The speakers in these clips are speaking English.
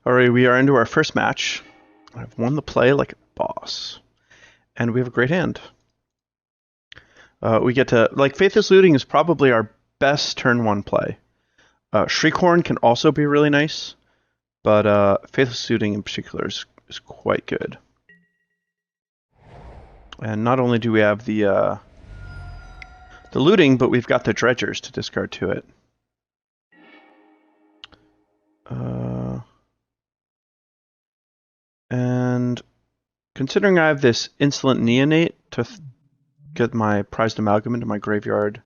Alright, we are into our first match. I've won the play like a boss. And we have a great hand. We get to... Like, Faithless Looting is probably our best turn 1 play. Shriekhorn can also be really nice, but Faithless Looting in particular is quite good. And not only do we have the looting, but we've got the dredgers to discard to it. And considering I have this Insolent Neonate to get my Prized Amalgam into my graveyard,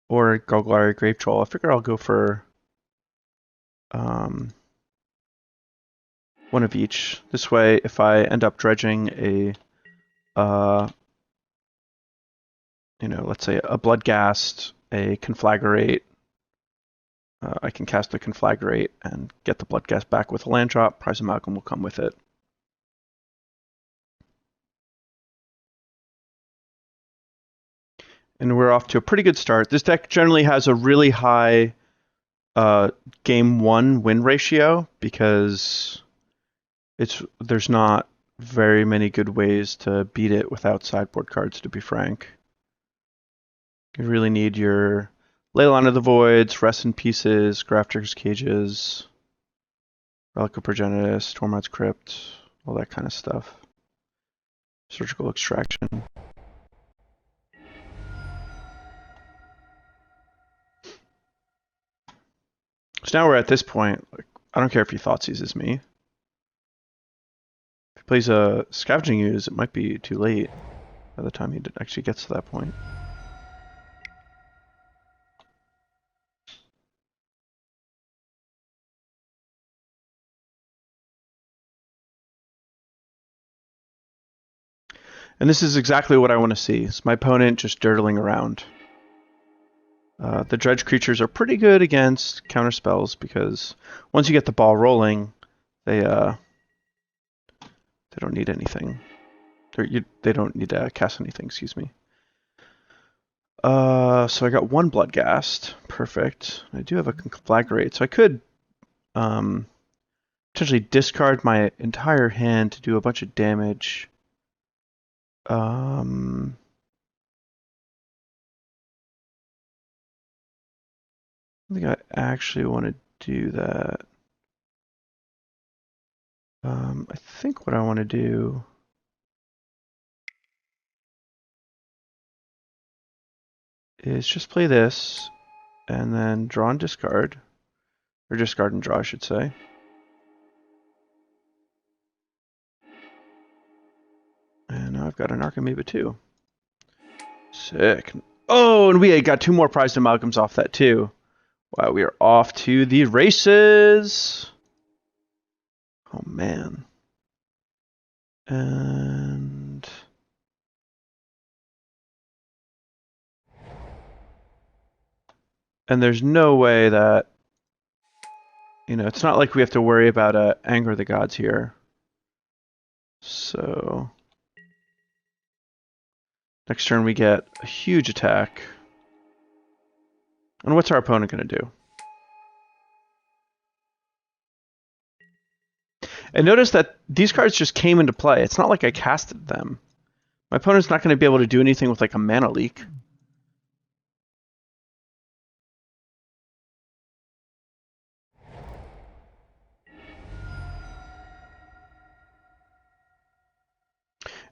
or Golgari Grave-Troll, I figure I'll go for one of each. This way, if I end up dredging a, let's say a Bloodghast, a Conflagrate, I can cast the Conflagrate and get the Bloodghast back with a land drop. Prized Amalgam will come with it. And we're off to a pretty good start. This deck generally has a really high game 1 win ratio because there's not very many good ways to beat it without sideboard cards, to be frank. You really need your Leyline of the Voids, Rest in Pieces, Grafter's Cages, Relic of Progenitus, Tormod's Crypt, all that kind of stuff. Surgical Extraction. So now we're at this point. Like, I don't care if he Thoughtseizes me. If he plays a Scavenging Ooze, it might be too late by the time he actually gets to that point. And this is exactly what I want to see. It's my opponent just dirtling around. The dredge creatures are pretty good against counter spells because once you get the ball rolling, they don't need anything. They don't need to cast anything. Excuse me. So I got one Bloodghast. Perfect. I do have a Conflagrate, so I could potentially discard my entire hand to do a bunch of damage. I think I actually want to do that. I think what I want to do is just play this and then draw and discard. Or discard and draw, I should say. And now I've got an Narcomoeba too. Sick. Oh, and we got 2 more Prized Amalgams off that too. Wow, we are off to the races. Oh man. And there's no way that, it's not like we have to worry about Anger of the Gods here. So next turn we get a huge attack. And what's our opponent going to do? And notice that these cards just came into play. It's not like I casted them. My opponent's not going to be able to do anything with like a mana leak.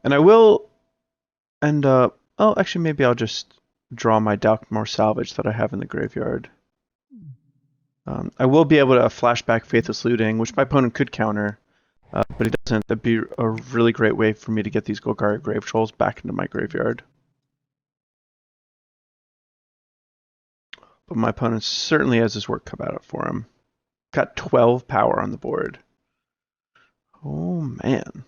And I will end up... Oh, actually, maybe I'll just draw my Dakmor Salvage that I have in the graveyard. I will be able to flashback Faithless Looting, which my opponent could counter, but he doesn't. That'd be a really great way for me to get these Golgari Grave-Trolls back into my graveyard. But my opponent certainly has his work cut out for him. Got 12 power on the board. Oh, man.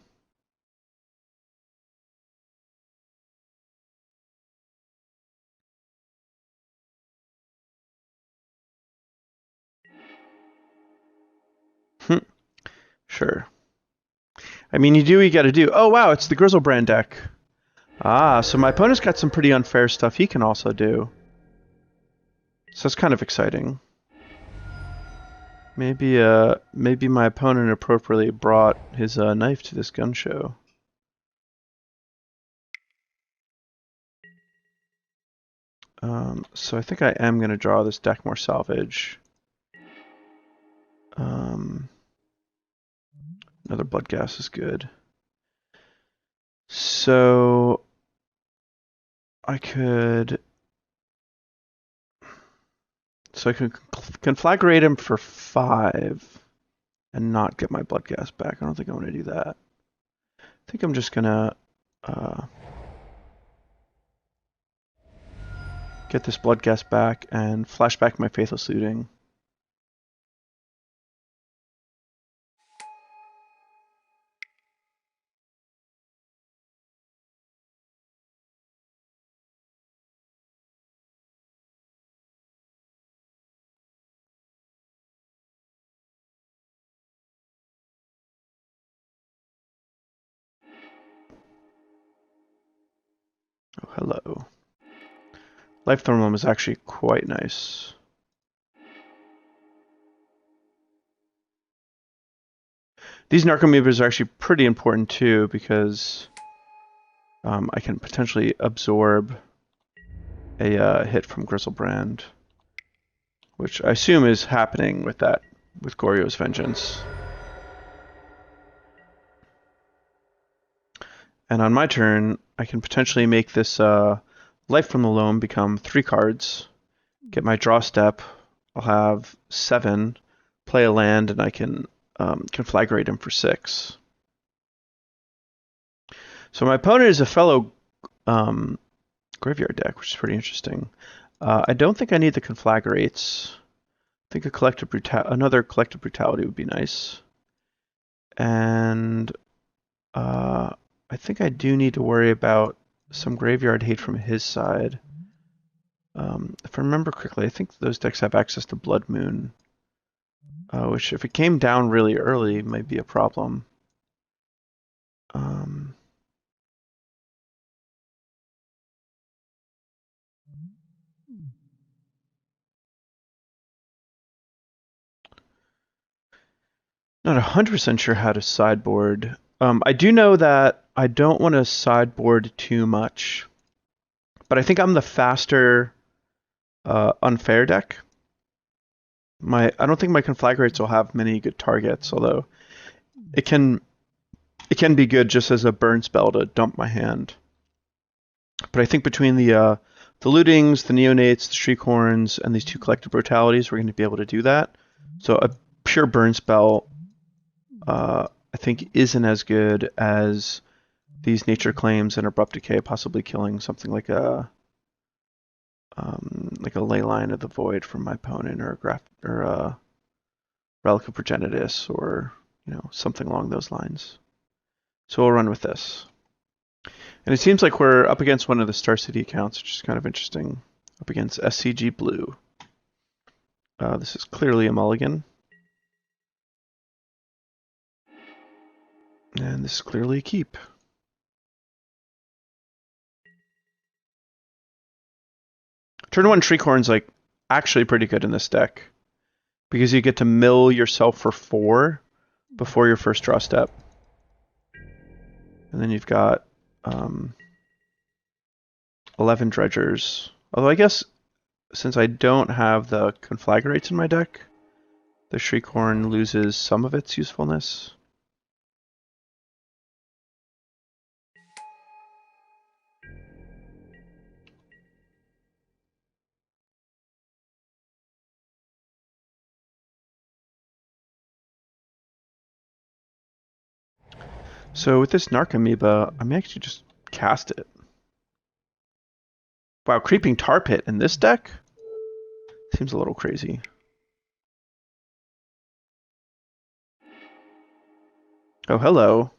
Sure. I mean, you do what you gotta do. Oh, wow, it's the Grizzlebrand deck. Ah, so my opponent's got some pretty unfair stuff he can also do. So that's kind of exciting. Maybe my opponent appropriately brought his knife to this gun show. So I think I am going to draw this Dakmor Salvage. Another Bloodghast is good. So I could conflagrate him for 5 and not get my Bloodghast back. I don't think I want to do that. I think I'm just gonna get this Bloodghast back and flash back my Faithless Looting. Oh, hello. Life Thorn is actually quite nice. These Narcomoebas are actually pretty important too because I can potentially absorb a hit from Grizzlebrand, which I assume is happening with Goryo's Vengeance. And on my turn, I can potentially make this Life from the Loam become 3 cards, get my draw step, I'll have 7, play a land, and I can conflagrate him for 6. So my opponent is a fellow graveyard deck, which is pretty interesting. I don't think I need the conflagrates. I think another Collective Brutality would be nice. And I think I do need to worry about some graveyard hate from his side. If I remember correctly, I think those decks have access to Blood Moon, which if it came down really early might be a problem. Not 100% sure how to sideboard. I do know that I don't want to sideboard too much, but I think I'm the faster unfair deck. I don't think my conflagrates will have many good targets, although it can be good just as a burn spell to dump my hand. But I think between the lootings, the neonates, the Shriekhorns, and these 2 collective brutalities, we're going to be able to do that. So a pure burn spell, I think, isn't as good as these nature claims and abrupt decay, possibly killing something like a Leyline of the Void from my opponent, or a Relic of Progenitus, or something along those lines. So we'll run with this. And it seems like we're up against one of the Star City accounts, which is kind of interesting. Up against SCG Blue. This is clearly a mulligan. And this is clearly a keep. Turn 1 Shriekhorn's like actually pretty good in this deck, because you get to mill yourself for 4 before your first draw step. And then you've got 11 Dredgers. Although I guess since I don't have the conflagrates in my deck, the Shriekhorn loses some of its usefulness. So with this Narcomoeba, I may actually just cast it. Wow, Creeping Tar Pit in this deck? Seems a little crazy. Oh, hello.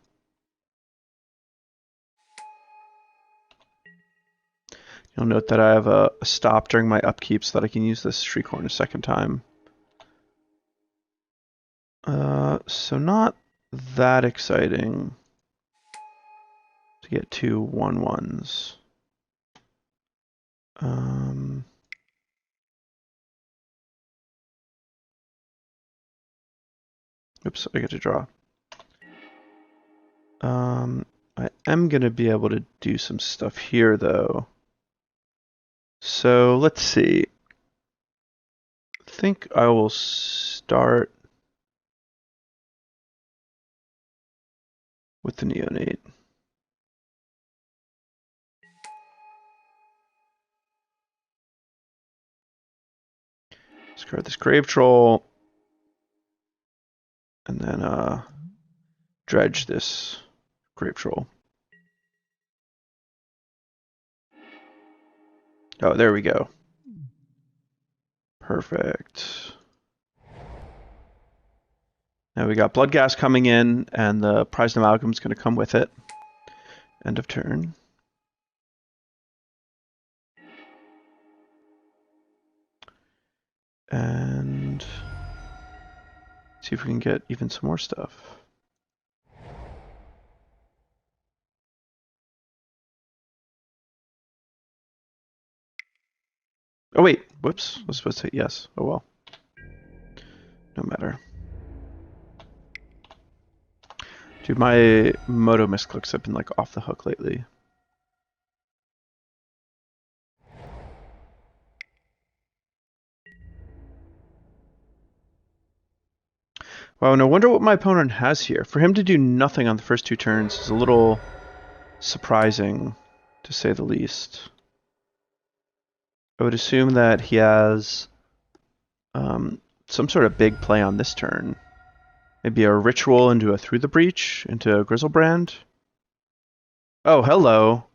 You'll note that I have a stop during my upkeep so that I can use this Shriekhorn a second time. So not that exciting to get 2 1/1s. Oops, I get to draw. I am going to be able to do some stuff here, though. So let's see. I think I will start with the Neonate. Discard this Grave-Troll, and then dredge this Grave-Troll. Oh, there we go. Perfect. Now we got Bloodghast coming in, and the Prized Amalgam is going to come with it. End of turn. And see if we can get even some more stuff. Oh wait, whoops, I was supposed to say yes. Oh well. No matter. Dude, my Moto misclicks have been like off the hook lately. Wow, no wonder what my opponent has here. For him to do nothing on the first 2 turns is a little surprising, to say the least. I would assume that he has some sort of big play on this turn. Maybe a Ritual into a Through the Breach, into a Grizzlebrand. Oh, hello.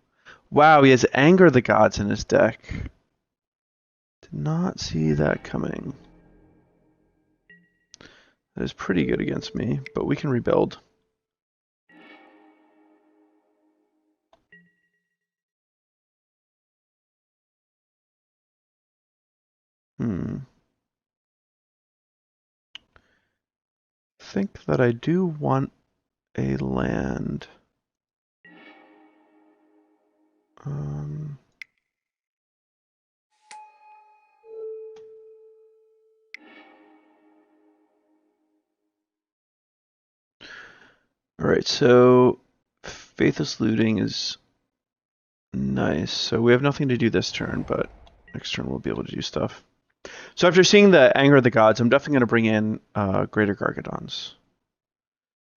Wow, he has Anger the Gods in his deck. Did not see that coming. That is pretty good against me, but we can rebuild. Think that I do want a land. Alright, so Faithless Looting is nice. So we have nothing to do this turn, but next turn we'll be able to do stuff. So after seeing the Anger of the Gods, I'm definitely going to bring in Greater Gargadons.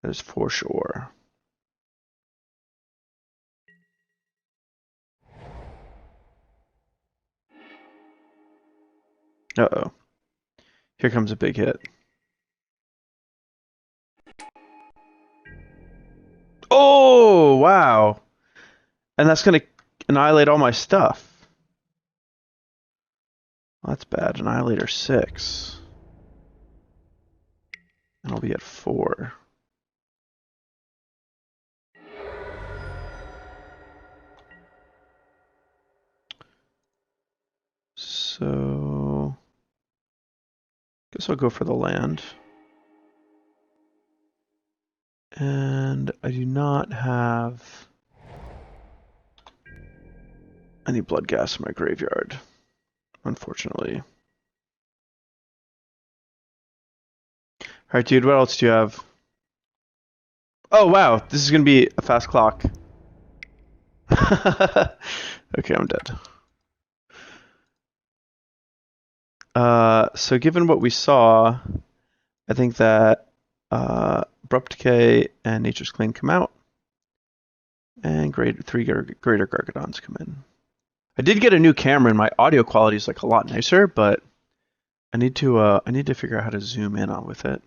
That is for sure. Uh-oh. Here comes a big hit. Oh, wow. And that's going to annihilate all my stuff. Well, that's bad. Annihilator 6. And I'll be at 4. So guess I'll go for the land. And I do not have any Bloodghast in my graveyard, unfortunately. Alright, dude, what else do you have? Oh, wow, this is going to be a fast clock. Okay, I'm dead. So given what we saw, I think that Abrupt Decay and Nature's Claim come out, and 3 Greater Gargadons come in. I did get a new camera, and my audio quality is like a lot nicer, but I need to figure out how to zoom in on with it.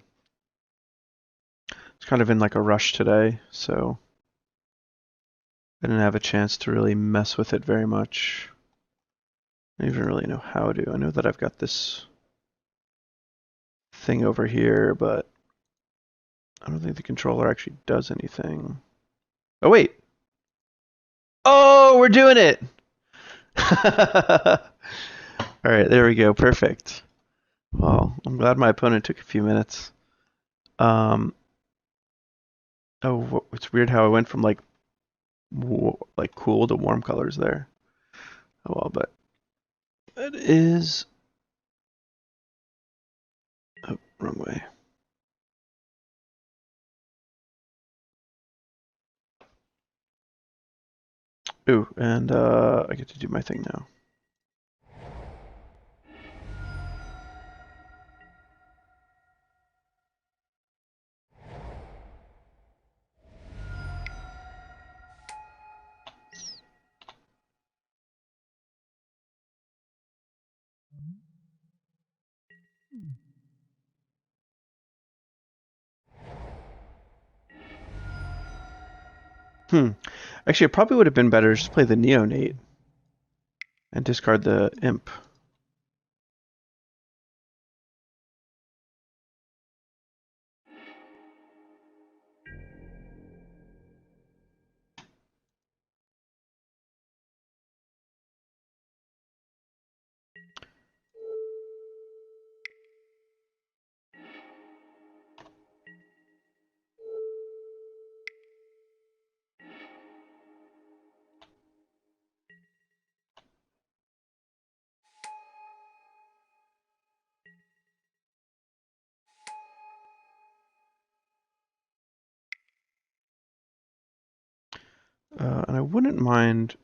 It's kind of in like a rush today, so I didn't have a chance to really mess with it very much. I don't even really know how to. I know that I've got this thing over here, but I don't think the controller actually does anything. Oh, wait. Oh, we're doing it! Alright, there we go. Perfect. Well, I'm glad my opponent took a few minutes. Oh, it's weird how I went from like cool to warm colors there. Oh well, but it is. Oh, wrong way. Ooh, and I get to do my thing now. Actually, it probably would have been better just to play the Neonate and discard the Imp. And I wouldn't mind...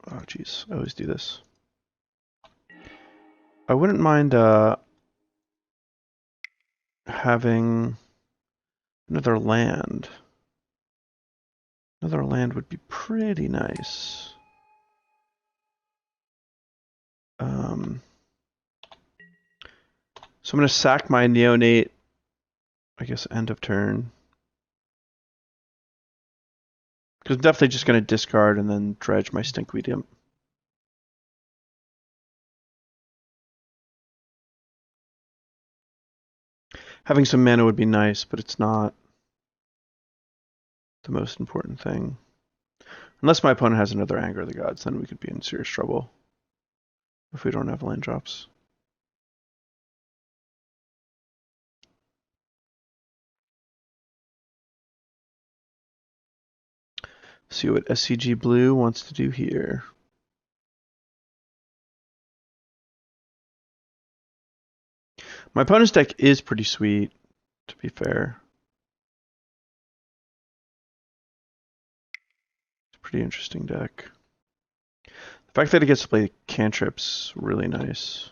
Oh, jeez. I always do this. I wouldn't mind having another land. Another land would be pretty nice. So I'm going to sack my Neonate, I guess, end of turn. Because I'm definitely just going to discard and then dredge my Stinkweed Imp. Having some mana would be nice, but it's not the most important thing. Unless my opponent has another Anger of the Gods, then we could be in serious trouble if we don't have land drops. See what SCG Blue wants to do here. My opponent's deck is pretty sweet, to be fair. It's a pretty interesting deck. The fact that it gets to play cantrips really nice.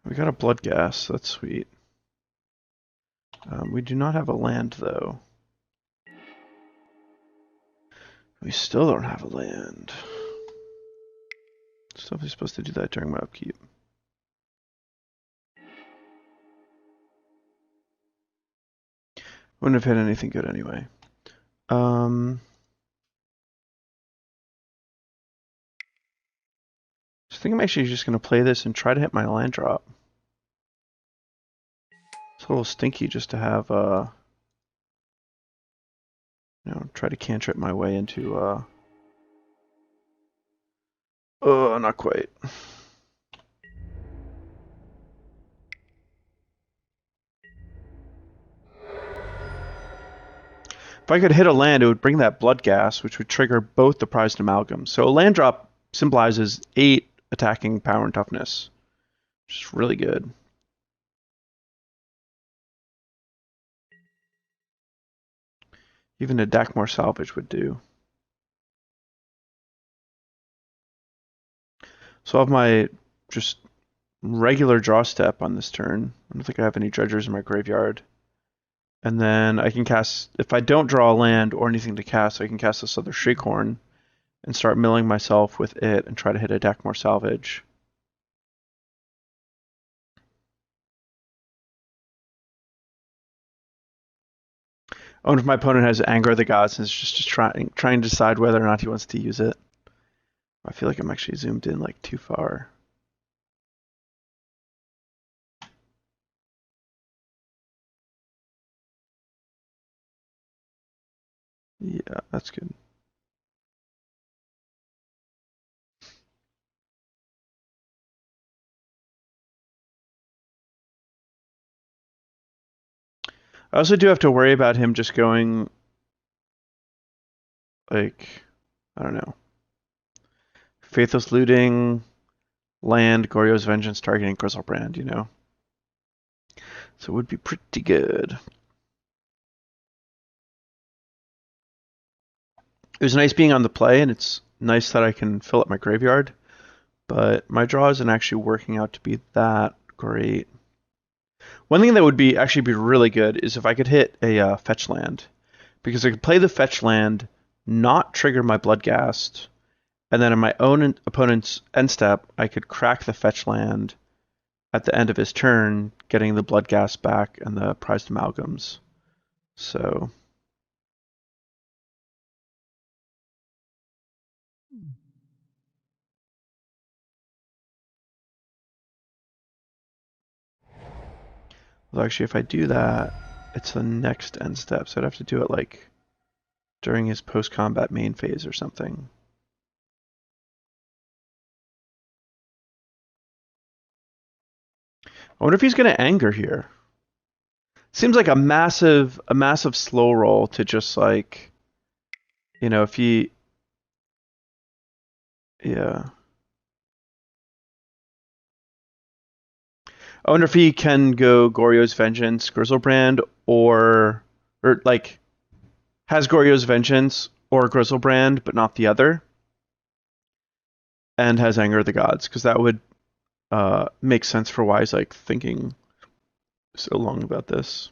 We got a Bloodghast, that's sweet. We do not have a land, though. We still don't have a land. It's definitely supposed to do that during my upkeep. Wouldn't have hit anything good anyway. So I think I'm actually just going to play this and try to hit my land drop. It's a little stinky just to have, try to cantrip my way into, oh, not quite. If I could hit a land, it would bring that Bloodghast, which would trigger both the Prized Amalgam. So a land drop symbolizes 8 attacking power and toughness, which is really good. Even a Dakmor Salvage would do. So I'll have my just regular draw step on this turn. I don't think I have any dredgers in my graveyard. And then I can cast, if I don't draw a land or anything to cast, I can cast this other Shriekhorn and start milling myself with it and try to hit a Dakmor Salvage. Oh, and if my opponent has Anger of the Gods, it's just trying to decide whether or not he wants to use it. I feel like I'm actually zoomed in like too far. Yeah, that's good. I also do have to worry about him just going, like, I don't know. Faithless Looting, land, Goryo's Vengeance, targeting Grizzlebrand, you know? So it would be pretty good. It was nice being on the play, and it's nice that I can fill up my graveyard, but my draw isn't actually working out to be that great. One thing that would be actually be really good is if I could hit a fetch land, because I could play the fetch land, not trigger my Bloodghast, and then in my own opponent's end step, I could crack the fetch land at the end of his turn, getting the Bloodghast back and the Prized Amalgams. So well, actually, if I do that, it's the next end step, so I'd have to do it like during his post-combat main phase or something. I wonder if he's going to anger here. Seems like a massive slow roll to just like, you know, if he, yeah. I wonder if he can go Goryo's Vengeance, Grizzlebrand, or like has Goryo's Vengeance or Grizzlebrand, but not the other, and has Anger of the Gods, because that would make sense for why he's like thinking so long about this.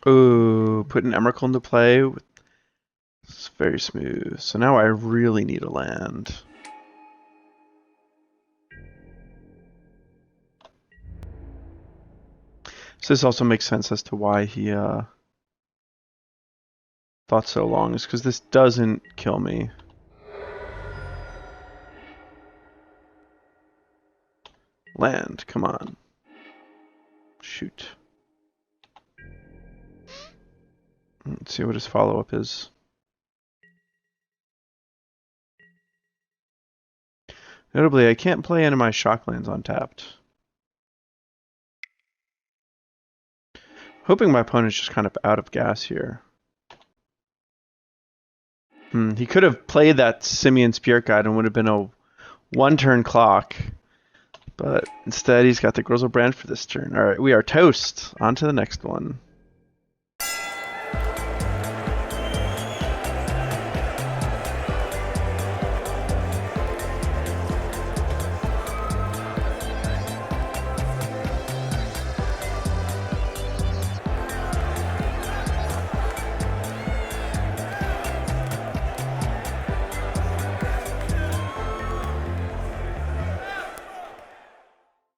Ooh, put an Emrakul into play. It's very smooth. So now I really need a land. So this also makes sense as to why he thought so long, is because this doesn't kill me. Land, come on. Shoot. Let's see what his follow-up is. Notably, I can't play any of my shocklands untapped. Hoping my opponent's just kind of out of gas here. He could have played that Simian Spirit Guide and would have been a one-turn clock. But instead, he's got the Grizzlebrand for this turn. All right, we are toast. On to the next one.